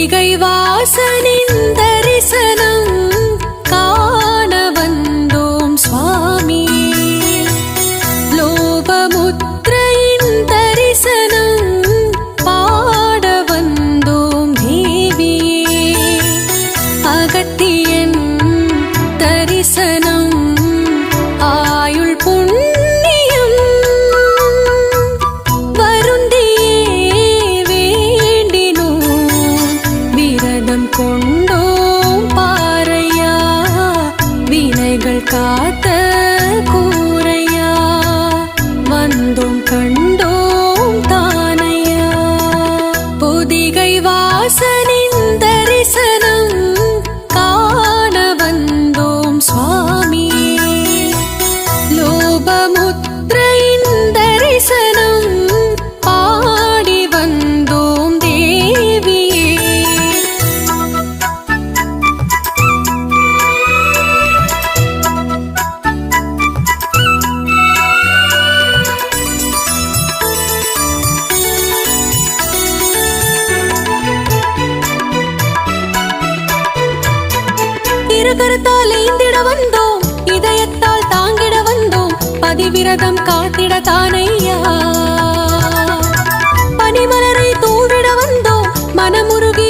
பொதிகை வாசனின் தரிசனம் காண வந்தோம் சுவாமி. லோபமுத்ரையின் தரிசனம் பாட வந்தோம் தேவியே. அகத்தியன் தரிசனம் ஆயுள் புண்ணியம் வருந்தியே வேண்டினோம். விரதம் கொண்டோம் பாரையா வினைகள் காத்த கூரையா. வந்தோம் கண்டோம் தானையா. பொதிகை வாசனின் தரிசனம் காண வந்தோம் சுவாமி. லோபமுத்ரையின் தரிசனம் பாடி வந்தோம் தேவியே. இருகரத்தால் ஏந்திட வந்தோம், இதயத்தால் தாங்கிட வந்தோம். பதிவிரதம் காத்திட தானையா. பனிமலரை தூவிட வந்தோம், மனமுரு